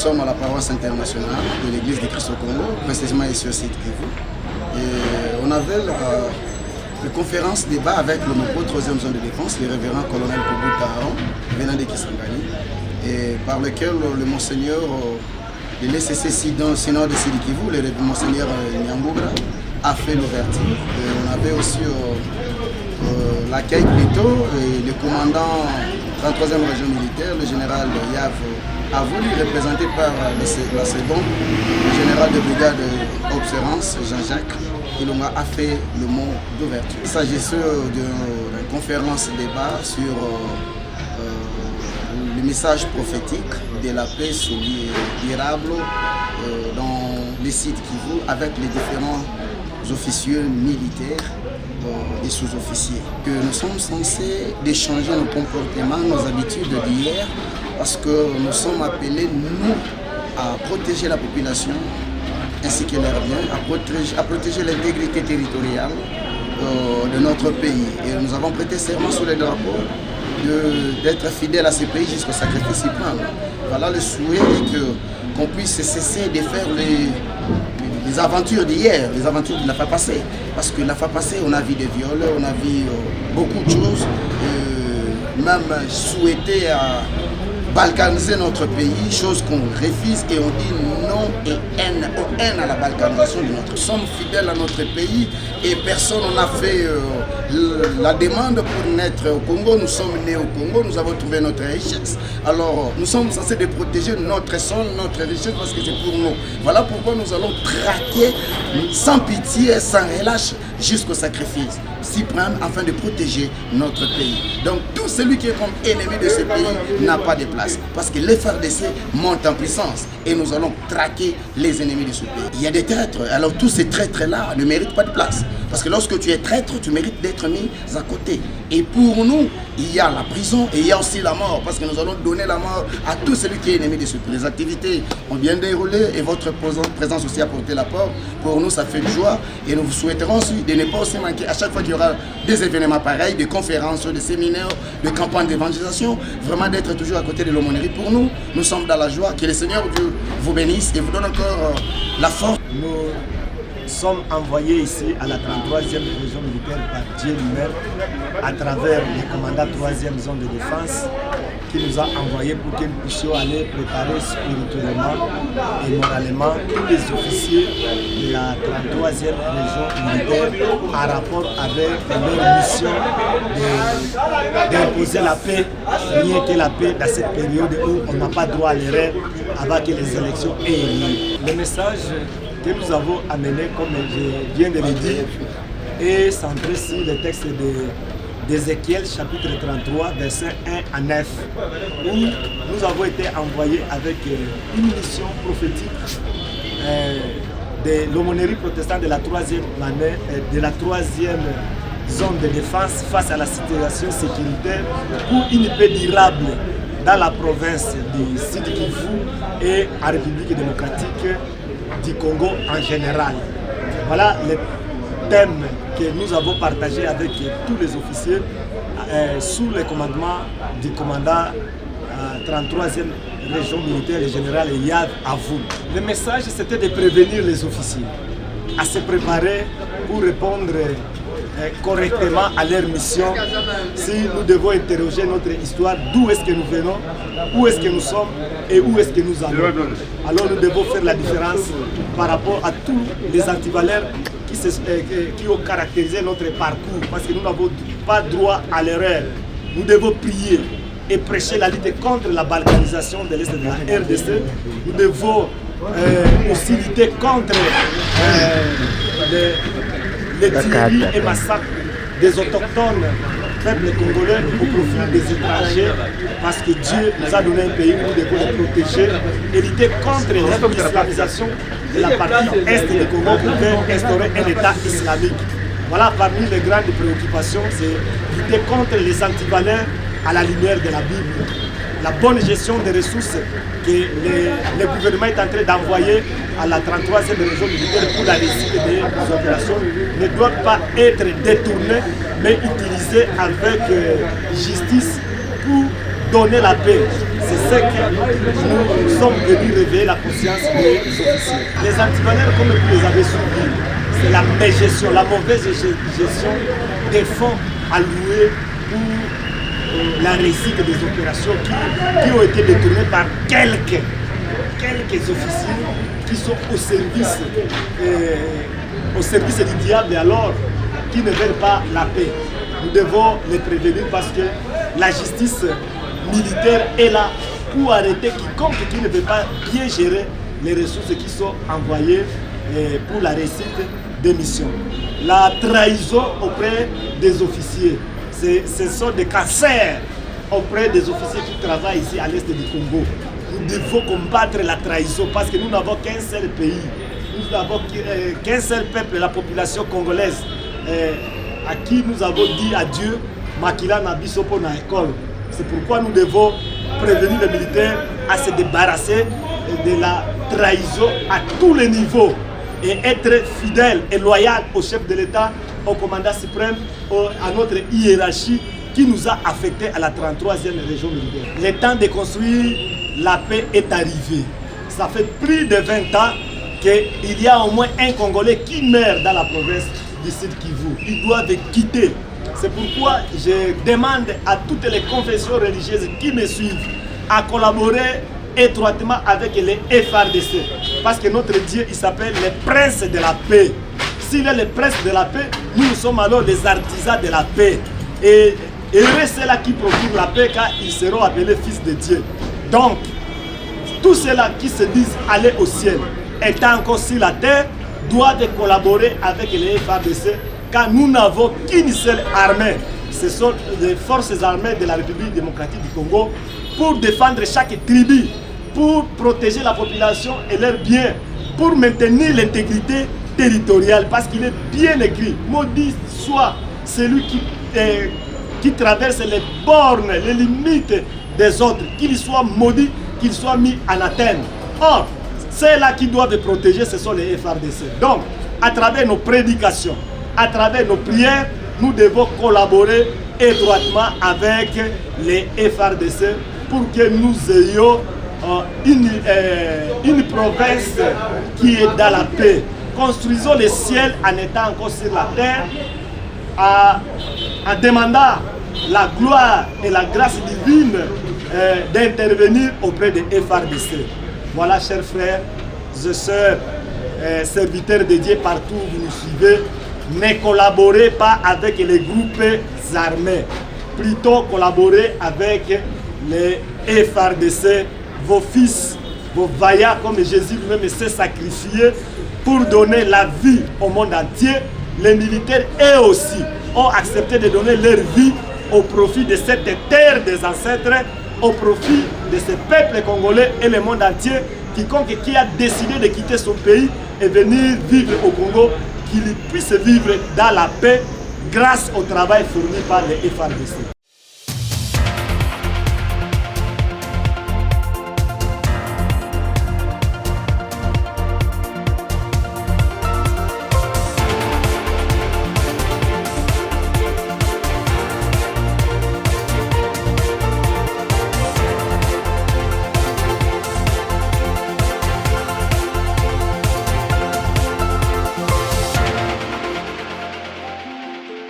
sommes à la paroisse internationale de l'Église du Christ au Congo, précisément ici au site Kivu. Et on avait la conférence débat avec le Moko 3e zone de défense, le révérend colonel Kobuta Aaron, venant de Kisangani, et par lequel le monseigneur de l'ECC Synode de Sidi Kivu, le monseigneur Nyambougra, a fait l'ouverture. On avait aussi l'accueil plutôt, et le commandant 33e région militaire, le général Yav Avouli, représenté par la seconde, le général de brigade Observance, Jean-Jacques Ilonga, a fait le mot d'ouverture. Il s'agissait d'une conférence débat sur le message prophétique de la paix durable dans les sites Kivu avec les différents officiers militaires et sous-officiers. Que nous sommes censés d'échanger nos comportements, nos habitudes d'hier, parce que nous sommes appelés, nous, à protéger la population ainsi que leurs biens, à protéger l'intégrité territoriale de notre pays. Et nous avons prêté serment sous les drapeaux d'être fidèles à ce pays jusqu'au sacrifice suprême. Voilà le souhait qu'on puisse cesser de faire les aventures d'hier, les aventures de la fois passée. Parce que la fois passée, on a vu des viols, on a vu beaucoup de choses, même souhaiter balkaniser notre pays, chose qu'on refuse et on dit non et haine à la balkanisation de notre. Nous sommes fidèles à notre pays et personne n'a fait la demande pour naître au Congo. Nous sommes nés au Congo, nous avons trouvé notre richesse. Alors nous sommes censés de protéger notre sol, notre richesse parce que c'est pour nous. Voilà pourquoi nous allons traquer sans pitié, sans relâche jusqu'au sacrifice suprême afin de protéger notre pays. Donc tout celui qui est comme ennemi de ce pays n'a pas de place. Parce que les FARDC montent en puissance et nous allons traquer les ennemis de ce pays. Il y a des traîtres, alors tous ces traîtres-là ne méritent pas de place. Parce que lorsque tu es traître, tu mérites d'être mis à côté. Et pour nous, il y a la prison et il y a aussi la mort. Parce que nous allons donner la mort à tout celui qui est ennemi de ce pays. Les activités ont bien déroulé et votre présence aussi a porté l'apport. Pour nous, ça fait de joie et nous vous souhaiterons aussi de ne pas aussi manquer à chaque fois qu'il y aura des événements pareils, des conférences, des séminaires, des campagnes d'évangélisation, vraiment d'être toujours à côté de l'aumônerie. Pour nous, nous sommes dans la joie. Que le Seigneur Dieu vous bénisse et vous donne encore la force. Nous sommes envoyés ici à la 33e région militaire par Dieu lui-même à travers le commandant 3e zone de défense qui nous a envoyés pour que nous puissions aller préparer spirituellement et moralement tous les officiers de la 33e région militaire en rapport avec leur mission d'imposer la paix, rien que la paix dans cette période où on n'a pas droit à l'erreur avant que les élections aient lieu. Le message que nous avons amené, comme je viens de le dire, est centré sur le texte d'Ézéchiel, chapitre 33, versets 1 à 9, où nous avons été envoyés avec une mission prophétique de l'aumônerie protestante de la 3e zone de défense face à la situation sécuritaire pour une paix durable dans la province de Sud Kivu et en République démocratique du Congo en général. Voilà le thème que nous avons partagé avec tous les officiers sous le commandement du commandant 33e région militaire, le général Yav Avouli. Le message, c'était de prévenir les officiers à se préparer pour répondre correctement à leur mission. Si nous devons interroger notre histoire, d'où est-ce que nous venons, où est-ce que nous sommes et où est-ce que nous allons. Alors nous devons faire la différence par rapport à tous les antivaleurs qui ont caractérisé notre parcours, parce que nous n'avons pas droit à l'erreur. Nous devons prier et prêcher la lutte contre la balkanisation de l'Est de la RDC. Nous devons aussi lutter contre les tueries et massacres des autochtones, peuples congolais au profit des étrangers, parce que Dieu nous a donné un pays où nous devons le protéger et lutter contre l'islamisation de la partie est du Congo pour faire instaurer un État islamique. Voilà, parmi les grandes préoccupations, c'est lutter contre les antivaleurs à la lumière de la Bible. La bonne gestion des ressources que le gouvernement est en train d'envoyer à la 33e région militaire pour la réussite des opérations ne doit pas être détournée, mais utilisée avec justice pour donner la paix. C'est ce que nous sommes venus réveiller la conscience des officiers. Les antivaleurs, comme vous les avez suivis, c'est la gestion, la mauvaise gestion des fonds alloués pour la réussite des opérations qui ont été détournées par quelques officiers qui sont au service du diable et alors qui ne veulent pas la paix. Nous devons les prévenir parce que la justice militaire est là pour arrêter quiconque qui ne veut pas bien gérer les ressources qui sont envoyées pour la réussite des missions. La trahison auprès des officiers, ce sont des cancers auprès des officiers qui travaillent ici à l'est du Congo. Nous devons combattre la trahison parce que nous n'avons qu'un seul pays, nous n'avons qu'un seul peuple, la population congolaise, à qui nous avons dit adieu, Makila Nabisopo na école. C'est pourquoi nous devons prévenir les militaires à se débarrasser de la trahison à tous les niveaux et être fidèles et loyaux au chef de l'État, au commandant suprême, à notre hiérarchie qui nous a affectés à la 33e région militaire. Le temps de construire la paix est arrivé. Ça fait plus de 20 ans qu'il y a au moins un Congolais qui meurt dans la province du Sud Kivu. Ils doivent quitter. C'est pourquoi je demande à toutes les confessions religieuses qui me suivent à collaborer étroitement avec les FARDC. Parce que notre Dieu, il s'appelle le prince de la paix. S'il est le prince de la paix, nous sommes alors les artisans de la paix. Et heureux ceux-là qui procurent la paix car ils seront appelés fils de Dieu. Donc, tous ceux-là qui se disent aller au ciel, étant encore sur la terre, doivent collaborer avec les FARDC car nous n'avons qu'une seule armée. Ce sont les forces armées de la République démocratique du Congo pour défendre chaque tribu, pour protéger la population et leurs biens, pour maintenir l'intégrité territoriale. Parce qu'il est bien écrit, maudit soit celui qui traverse les bornes, les limites des autres, qu'il soit maudit, qu'il soit mis en anathème. Or, ceux-là qui doivent protéger, ce sont les FARDC. Donc, à travers nos prédications, à travers nos prières, nous devons collaborer étroitement avec les FARDC pour que nous ayons une province qui est dans la paix. Construisons le ciel en étant encore sur la terre, en demandant la gloire et la grâce divine d'intervenir auprès des FARDC. Voilà, chers frères et sœurs, serviteurs de Dieu partout où vous nous suivez, ne collaborez pas avec les groupes armés, plutôt collaborez avec les FARDC, vos fils, vos vaillants, comme Jésus lui-même s'est sacrifié pour donner la vie au monde entier. Les militaires, eux aussi, ont accepté de donner leur vie au profit de cette terre des ancêtres, au profit de ce peuple congolais et le monde entier. Quiconque qui a décidé de quitter son pays et venir vivre au Congo, qu'il puisse vivre dans la paix grâce au travail fourni par les FARDC.